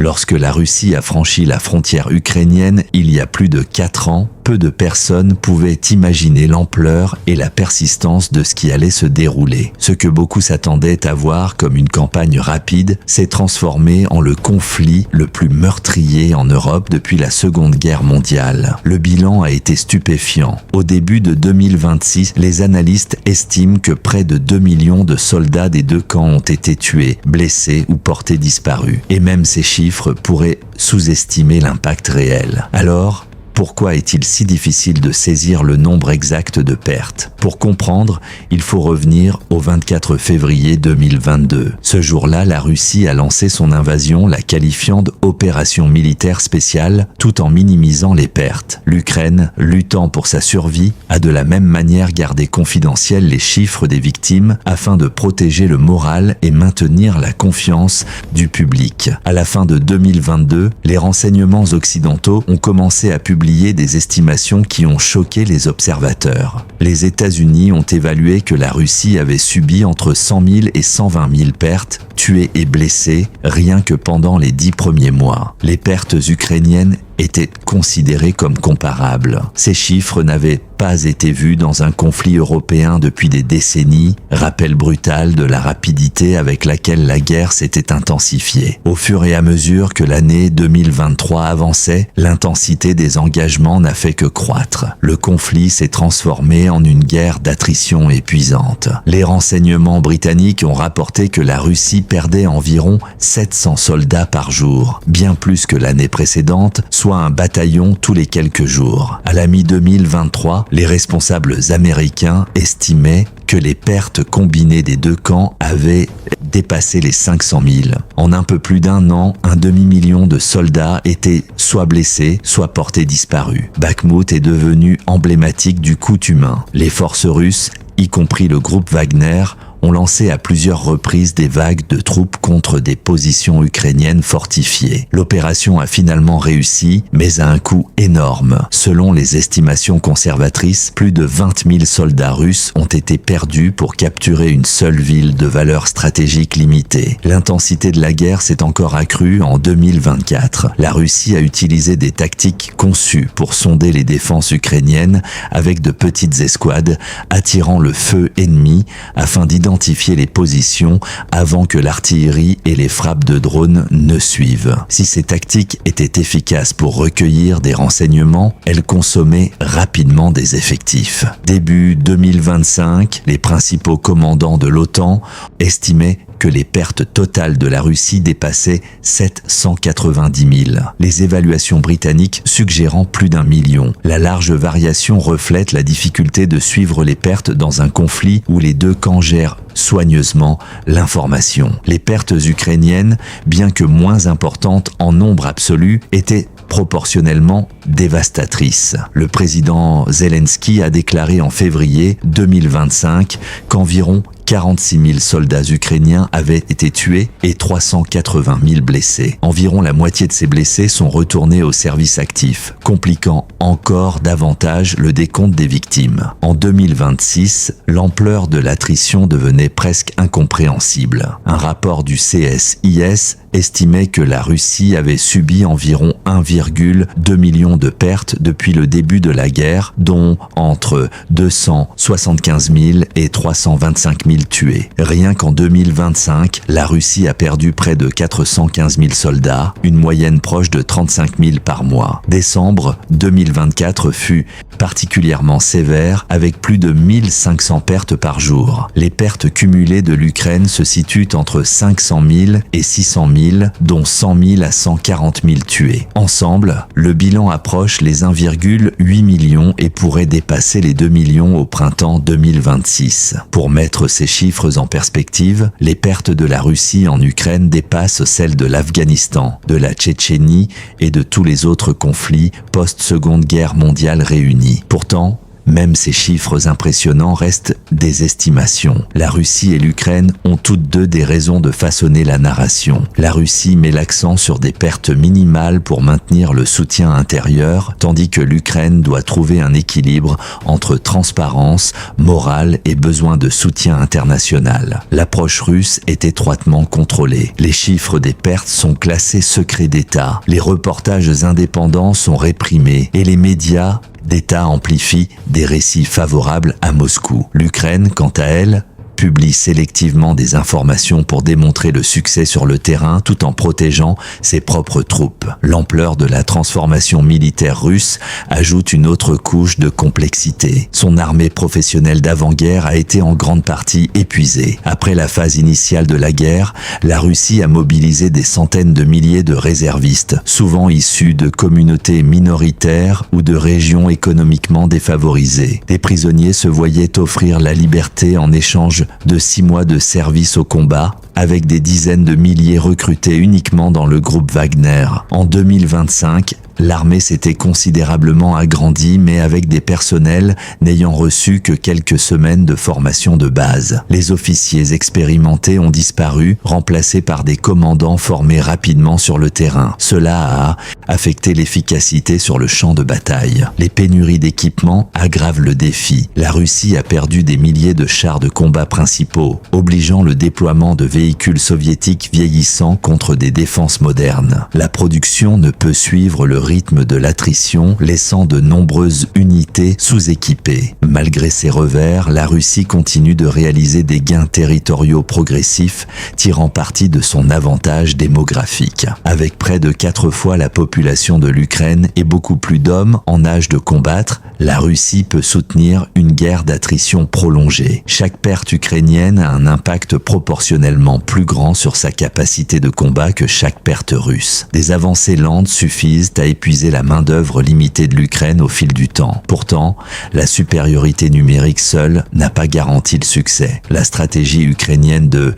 Lorsque la Russie a franchi la frontière ukrainienne il y a plus de 4 ans, peu de personnes pouvaient imaginer l'ampleur et la persistance de ce qui allait se dérouler. Ce que beaucoup s'attendaient à voir comme une campagne rapide s'est transformé en le conflit le plus meurtrier en Europe depuis la Seconde Guerre mondiale. Le bilan a été stupéfiant. Au début de 2026, les analystes estiment que près de 2 millions de soldats des deux camps ont été tués, blessés ou portés disparus. Et même ces chiffres pourraient sous-estimer l'impact réel. Alors, pourquoi est-il si difficile de saisir le nombre exact de pertes? Pour comprendre, il faut revenir au 24 février 2022. Ce jour-là, la Russie a lancé son invasion, la qualifiant d'opération militaire spéciale, tout en minimisant les pertes. L'Ukraine, luttant pour sa survie, a de la même manière gardé confidentiels les chiffres des victimes afin de protéger le moral et maintenir la confiance du public. À la fin de 2022, les renseignements occidentaux ont commencé à publier des estimations qui ont choqué les observateurs. Les États-Unis ont évalué que la Russie avait subi entre 100 000 et 120 000 pertes, tués et blessés, rien que pendant les 10 premiers mois. Les pertes ukrainiennes étaient considérées comme comparables. Ces chiffres n'avaient pas été vus dans un conflit européen depuis des décennies, rappel brutal de la rapidité avec laquelle la guerre s'était intensifiée. Au fur et à mesure que l'année 2023 avançait, l'intensité des engagements n'a fait que croître. Le conflit s'est transformé en une guerre d'attrition épuisante. Les renseignements britanniques ont rapporté que la Russie perdait environ 700 soldats par jour, bien plus que l'année précédente, soit un bataillon tous les quelques jours. À la mi-2023, les responsables américains estimaient que les pertes combinées des deux camps avaient dépassé les 500 000. En un peu plus d'un an, un demi-million de soldats étaient soit blessés, soit portés disparus. Bakhmout est devenu emblématique du coût humain. Les forces russes, y compris le groupe Wagner, ont lancé à plusieurs reprises des vagues de troupes contre des positions ukrainiennes fortifiées. L'opération a finalement réussi, mais à un coût énorme. Selon les estimations conservatrices, plus de 20 000 soldats russes ont été perdus pour capturer une seule ville de valeur stratégique limitée. L'intensité de la guerre s'est encore accrue en 2024. La Russie a utilisé des tactiques conçues pour sonder les défenses ukrainiennes avec de petites escouades, attirant le feu ennemi afin d'identifier les positions avant que l'artillerie et les frappes de drones ne suivent. Si ces tactiques étaient efficaces pour recueillir des renseignements, elles consommaient rapidement des effectifs. Début 2025, les principaux commandants de l'OTAN estimaient que les pertes totales de la Russie dépassaient 790 000. Les évaluations britanniques suggérant plus d'1 million. La large variation reflète la difficulté de suivre les pertes dans un conflit où les deux camps gèrent soigneusement l'information. Les pertes ukrainiennes, bien que moins importantes en nombre absolu, étaient proportionnellement dévastatrices. Le président Zelensky a déclaré en février 2025 qu'environ 46 000 soldats ukrainiens avaient été tués et 380 000 blessés. Environ la moitié de ces blessés sont retournés au service actif, compliquant encore davantage le décompte des victimes. En 2026, l'ampleur de l'attrition devenait presque incompréhensible. Un rapport du CSIS estimait que la Russie avait subi environ 1,2 million de pertes depuis le début de la guerre, dont entre 275 000 et 325 000 tués. Rien qu'en 2025, la Russie a perdu près de 415 000 soldats, une moyenne proche de 35 000 par mois. Décembre 2024 fut particulièrement sévère, avec plus de 1500 pertes par jour. Les pertes cumulées de l'Ukraine se situent entre 500 000 et 600 000, dont 100 000 à 140 000 tués. Ensemble, le bilan approche les 1,8 million et pourrait dépasser les 2 millions au printemps 2026. Pour mettre ces chiffres en perspective, les pertes de la Russie en Ukraine dépassent celles de l'Afghanistan, de la Tchétchénie et de tous les autres conflits post-Seconde Guerre mondiale réunis. Pourtant, Même ces chiffres impressionnants restent des estimations. La Russie et l'Ukraine ont toutes deux des raisons de façonner la narration. La Russie met l'accent sur des pertes minimales pour maintenir le soutien intérieur, tandis que l'Ukraine doit trouver un équilibre entre transparence, morale et besoin de soutien international. L'approche russe est étroitement contrôlée. Les chiffres des pertes sont classés secret d'État. Les reportages indépendants sont réprimés et les médias d'État amplifient des récits favorables à Moscou. L'Ukraine, quant à elle, publie sélectivement des informations pour démontrer le succès sur le terrain tout en protégeant ses propres troupes. L'ampleur de la transformation militaire russe ajoute une autre couche de complexité. Son armée professionnelle d'avant-guerre a été en grande partie épuisée. Après la phase initiale de la guerre, la Russie a mobilisé des centaines de milliers de réservistes, souvent issus de communautés minoritaires ou de régions économiquement défavorisées. Des prisonniers se voyaient offrir la liberté en échange de 6 mois de service au combat, avec des dizaines de milliers recrutés uniquement dans le groupe Wagner. En 2025, l'armée s'était considérablement agrandie, mais avec des personnels n'ayant reçu que quelques semaines de formation de base. Les officiers expérimentés ont disparu, remplacés par des commandants formés rapidement sur le terrain. Cela a affecté l'efficacité sur le champ de bataille. Les pénuries d'équipements aggravent le défi. La Russie a perdu des milliers de chars de combat principaux, obligeant le déploiement de véhicules soviétiques vieillissants contre des défenses modernes. La production ne peut suivre le rythme de l'attrition, laissant de nombreuses unités sous-équipées. Malgré ces revers, la Russie continue de réaliser des gains territoriaux progressifs, tirant parti de son avantage démographique. Avec près de 4 fois la population de l'Ukraine et beaucoup plus d'hommes en âge de combattre, la Russie peut soutenir une guerre d'attrition prolongée. Chaque perte ukrainienne a un impact proportionnellement plus grand sur sa capacité de combat que chaque perte russe. Des avancées lentes suffisent à épuiser la main-d'œuvre limitée de l'Ukraine au fil du temps. Pourtant, la supériorité numérique seule n'a pas garanti le succès. La stratégie ukrainienne de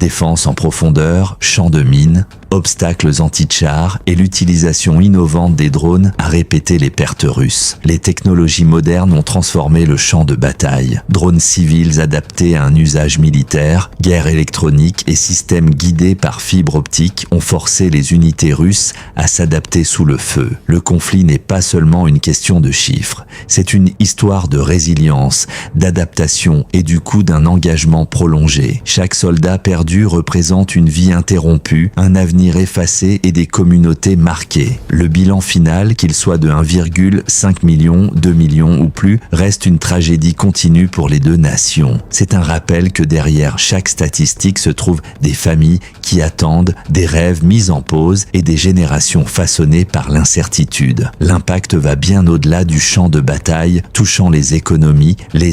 défense en profondeur, champs de mines, obstacles anti-chars et l'utilisation innovante des drones a répété les pertes russes. Les technologies modernes ont transformé le champ de bataille. Drones civils adaptés à un usage militaire, guerre électronique et systèmes guidés par fibre optique ont forcé les unités russes à s'adapter sous le feu. Le conflit n'est pas seulement une question de chiffres, c'est une histoire de résilience, d'adaptation et du coup d'un engagement prolongé. Chaque soldat perdu représente une vie interrompue, un avenir effacé et des communautés marquées. Le bilan final, qu'il soit de 1,5 million, 2 millions ou plus, reste une tragédie continue pour les deux nations. C'est un rappel que derrière chaque statistique se trouvent des familles qui attendent, des rêves mis en pause et des générations façonnées par l'incertitude. L'impact va bien au-delà du champ de bataille, touchant les économies, les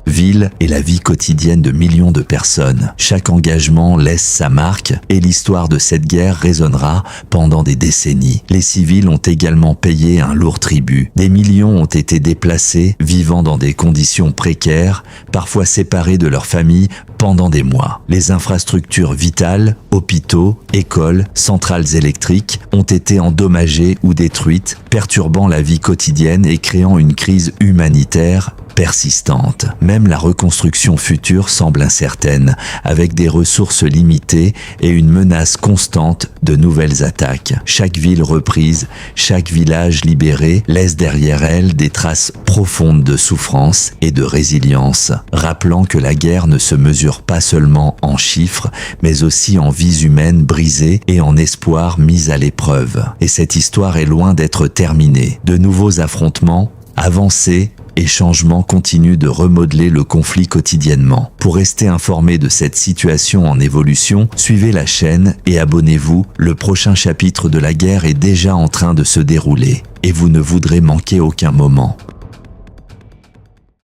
villes et la vie quotidienne de millions de personnes. Chaque engagement laisse sa marque et l'histoire de cette guerre résonnera pendant des décennies. Les civils ont également payé un lourd tribut. Des millions ont été déplacés, vivant dans des conditions précaires, parfois séparés de leurs familles pendant des mois. Les infrastructures vitales, hôpitaux, écoles, centrales électriques ont été endommagées ou détruites, perturbant la vie quotidienne et créant une crise humanitaire persistante. Même la reconstruction future semble incertaine, avec des ressources limitées et une menace constante de nouvelles attaques. Chaque ville reprise, chaque village libéré laisse derrière elle des traces profondes de souffrance et de résilience, rappelant que la guerre ne se mesure pas seulement en chiffres, mais aussi en vies humaines brisées et en espoirs mis à l'épreuve. Et cette histoire est loin d'être terminée. De nouveaux affrontements, avancées et changements continuent de remodeler le conflit quotidiennement. Pour rester informé de cette situation en évolution, suivez la chaîne et abonnez-vous. Le prochain chapitre de la guerre est déjà en train de se dérouler et vous ne voudrez manquer aucun moment.